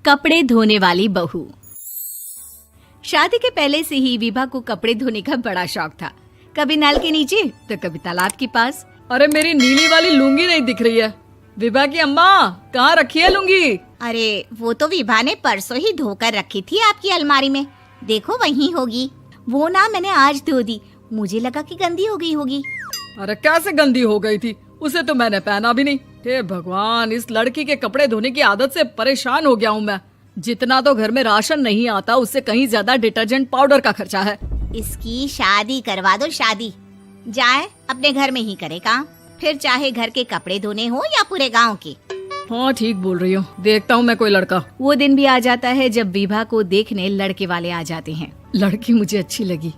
कपड़े धोने वाली बहू। शादी के पहले से ही विभा को कपड़े धोने का बड़ा शौक था। कभी नल के नीचे तो कभी तालाब के पास। अरे मेरी नीली वाली लुंगी नहीं दिख रही है। विभा की अम्मा, कहाँ रखी है लुंगी? अरे वो तो विभा ने परसों ही धोकर रखी थी आपकी अलमारी में, देखो वहीं होगी। वो ना मैंने आज धो दी, मुझे लगा कि गंदी हो गई होगी। अरे कैसे गंदी हो गई थी? उसे तो मैंने पहना भी नहीं। हे भगवान, इस लड़की के कपड़े धोने की आदत से परेशान हो गया हूँ मैं। जितना तो घर में राशन नहीं आता, उससे कहीं ज्यादा डिटर्जेंट पाउडर का खर्चा है। इसकी शादी करवा दो, शादी जाए अपने घर में ही करे काम, फिर चाहे घर के कपड़े धोने हो या पूरे गांव के। हाँ ठीक बोल रही हूँ, देखता हूँ मैं कोई लड़का। वो दिन भी आ जाता है जब विभा को देखने लड़के वाले आ जाते हैं। लड़की मुझे अच्छी लगी।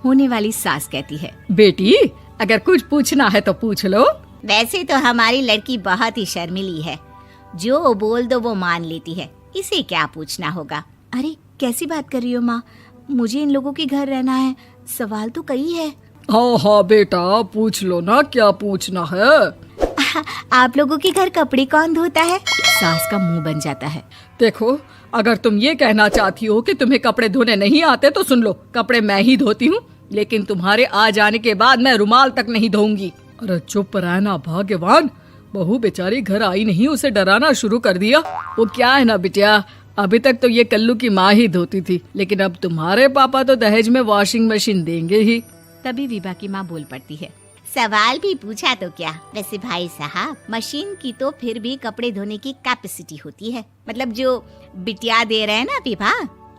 होने वाली सास कहती है, बेटी अगर कुछ पूछना है तो पूछ लो। वैसे तो हमारी लड़की बहुत ही शर्मीली है, जो बोल दो वो मान लेती है, इसे क्या पूछना होगा। अरे कैसी बात कर रही हो माँ, मुझे इन लोगों के घर रहना है, सवाल तो कई है। हाँ हाँ बेटा, पूछ लो ना, क्या पूछना है। आप लोगों के घर कपड़े कौन धोता है? सास का मुंह बन जाता है। देखो, अगर तुम ये कहना चाहती हो कि तुम्हें कपड़े धोने नहीं आते तो सुन लो, कपड़े मैं ही धोती हूँ, लेकिन तुम्हारे आ जाने के बाद मैं रुमाल तक नहीं धोऊंगी। अरे चुप रहना भाग्यवान, बहू बेचारी घर आई नहीं, उसे डराना शुरू कर दिया। वो क्या है ना बिटिया, अभी तक तो ये कल्लू की माँ ही धोती थी, लेकिन अब तुम्हारे पापा तो दहेज में वॉशिंग मशीन देंगे ही। तभी विभा की माँ बोल पड़ती है, सवाल भी पूछा तो क्या। वैसे भाई साहब, मशीन की तो फिर भी कपड़े धोने की कैपेसिटी होती है। मतलब जो बिटिया दे रहे हैं ना विभा,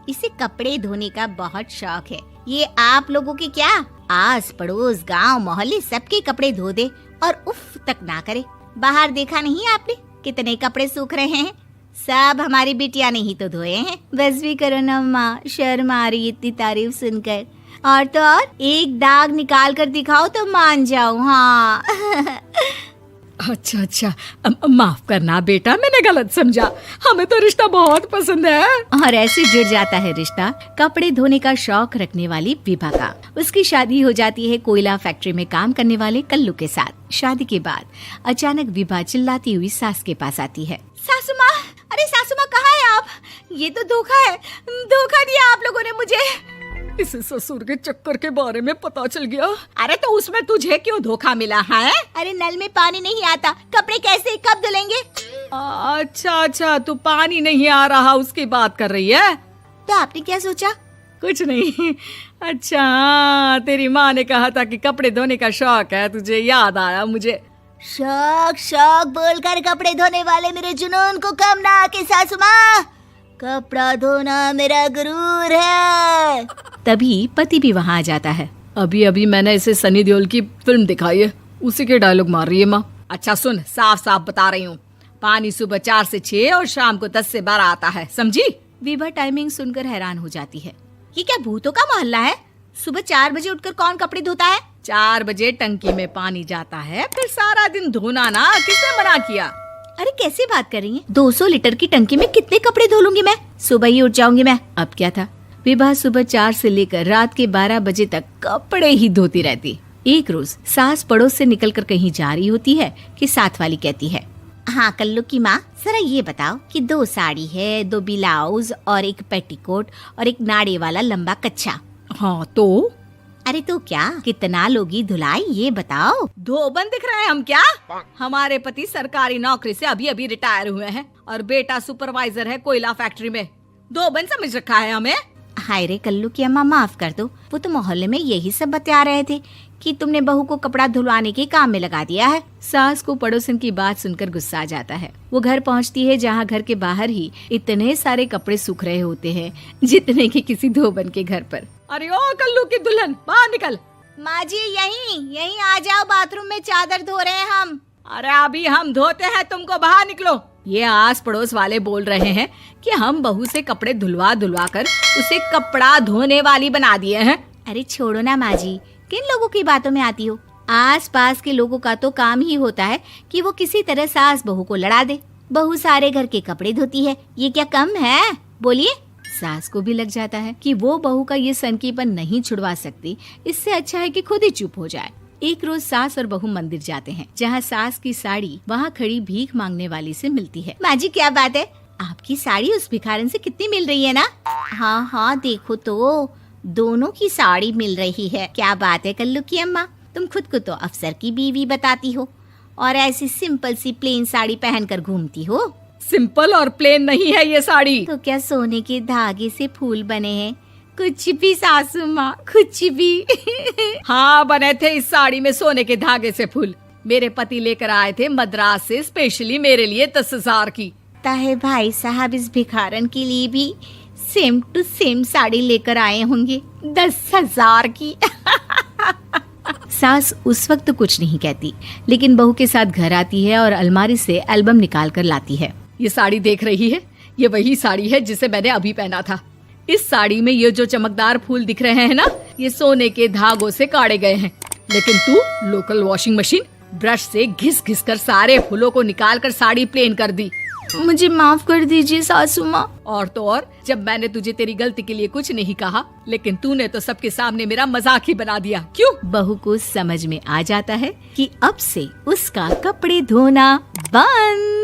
इसे कपड़े धोने का बहुत शौक है। ये आप लोगों के क्या, आस पड़ोस गांव मोहल्ले सबके कपड़े धो दे और उफ तक ना करे। बाहर देखा नहीं आपने कितने कपड़े सूख रहे हैं? सब हमारी बिटिया ने ही तो धोए हैं। बस भी करो ना माँ, शर्म आ रही इतनी तारीफ सुनकर। और तो और एक दाग निकाल कर दिखाओ तो मान जाऊं। हाँ अच्छा, माफ करना बेटा, मैंने गलत समझा। हमें तो रिश्ता बहुत पसंद है। और ऐसे जुड़ जाता है रिश्ता कपड़े धोने का शौक रखने वाली विभा का। उसकी शादी हो जाती है कोयला फैक्ट्री में काम करने वाले कल्लू के साथ। शादी के बाद अचानक विभा चिल्लाती हुई सास के पास आती है। सासू माँ, अरे सासू माँ कहाँ है आप? ये तो धोखा है, धोखा दिया आप लोगों ने मुझे। इसे ससुर के चक्कर के बारे में पता चल गया। अरे तो उसमें तुझे क्यों धोखा मिला है? अरे नल में पानी नहीं आता, कपड़े कैसे कब धुलेंगे? अच्छा, तू पानी नहीं आ रहा उसकी बात कर रही है। तो आपने क्या सोचा? कुछ नहीं। अच्छा, तेरी माँ ने कहा था कि कपड़े धोने का शौक है तुझे, याद आया मुझे। शौक बोलकर कपड़े धोने वाले मेरे जुनून को कम ना आके सासू माँ, कपड़ा धोना मेरा गुरूर है। तभी पति भी वहाँ आ जाता है। अभी मैंने इसे सनी देओल की फिल्म दिखाई है, उसी के डायलॉग मार रही है माँ। अच्छा सुन, साफ साफ बता रही हूँ, पानी सुबह 4 से 6 और शाम को 10 से 12 आता है, समझी? विभा टाइमिंग सुनकर हैरान हो जाती है। ये क्या भूतों का मोहल्ला है? सुबह 4 बजे उठकर कौन कपड़े धोता है? 4 बजे टंकी में पानी जाता है, फिर सारा दिन धोना ना, किसने मना किया? अरे कैसी बात कर रही हैं? 200 लीटर की टंकी में कितने कपड़े धो लूंगी मैं? सुबह ही उठ जाऊंगी मैं। अब क्या था, विभा सुबह 4 से लेकर रात के 12 बजे तक कपड़े ही धोती रहती। एक रोज सास पड़ोस से निकलकर कहीं जा रही होती है कि साथ वाली कहती है, हाँ कल्लू की माँ, जरा ये बताओ कि 2 साड़ी है, 2 ब्लाउज और एक पेटीकोट और एक नाड़े वाला लंबा कच्छा। हाँ तो? अरे तो क्या, कितना लोगी धुलाई ये बताओ। धोबन दिख रहे हैं हम क्या? हमारे पति सरकारी नौकरी से अभी रिटायर हुए हैं और बेटा सुपरवाइजर है कोयला फैक्ट्री में। धोबन समझ रखा है हमें? हाय रे कल्लू की अम्मा, माफ कर दो, वो तो मोहल्ले में यही सब बता रहे थे कि तुमने बहू को कपड़ा धुलवाने के काम में लगा दिया है। सास को पड़ोसन की बात सुनकर गुस्सा आ जाता है। वो घर पहुंचती है जहां घर के बाहर ही इतने सारे कपड़े सूख रहे होते हैं जितने कि किसी धोबन के घर पर। अरे ओ कल्लू की दुल्हन, बाहर निकल। माँ जी यहीं आ जाओ, बाथरूम में चादर धो रहे हैं हम। अरे अभी हम धोते हैं, तुमको बाहर निकलो। ये आस पड़ोस वाले बोल रहे हैं कि हम बहू से कपड़े धुलवा कर उसे कपड़ा धोने वाली बना दिए हैं। अरे छोड़ो ना माँ जी, किन लोगों की बातों में आती हो? आस पास के लोगों का तो काम ही होता है कि वो किसी तरह सास बहू को लड़ा दे। बहू सारे घर के कपड़े धोती है, ये क्या कम है? बोलिए। सास को भी लग जाता है कि वो बहू का ये सनकीपन नहीं छुड़वा सकती, इससे अच्छा है कि खुद ही चुप हो जाए। एक रोज सास और बहू मंदिर जाते हैं, जहाँ सास की साड़ी वहाँ खड़ी भीख मांगने वाली से मिलती है। माँ जी क्या बात है, आपकी साड़ी उस भिखारन से कितनी मिल रही है ना? हाँ हाँ देखो तो, दोनों की साड़ी मिल रही है। क्या बात है कल्लू की अम्मा, तुम खुद को तो अफसर की बीवी बताती हो और ऐसी सिंपल सी प्लेन साड़ी पहनकर घूमती हो। सिंपल और प्लेन नहीं है ये साड़ी। तो क्या सोने के धागे से फूल बने हैं? कुछ भी सासू माँ, कुछ भी। हाँ बने थे इस साड़ी में सोने के धागे से फूल। मेरे पति लेकर आए थे मद्रास से स्पेशली मेरे लिए 10,000 की। ताहे भाई साहब इस भिखारन के लिए भी सेम टू सेम साड़ी लेकर आए होंगे 10,000 की। सास उस वक्त तो कुछ नहीं कहती, लेकिन बहू के साथ घर आती है और अलमारी से एल्बम निकाल कर लाती है। ये साड़ी देख रही है, ये वही साड़ी है जिसे मैंने अभी पहना था। इस साड़ी में ये जो चमकदार फूल दिख रहे हैं ना, ये सोने के धागों से काटे गए हैं। लेकिन तू लोकल वॉशिंग मशीन ब्रश से घिस घिस कर सारे फूलों को निकाल कर साड़ी प्लेन कर दी। मुझे माफ कर दीजिए सासू माँ। और तो और, जब मैंने तुझे तेरी गलती के लिए कुछ नहीं कहा, लेकिन तूने तो सबके सामने मेरा मजाक ही बना दिया। क्यों? बहू को समझ में आ जाता है कि अब से उसका कपड़े धोना बंद।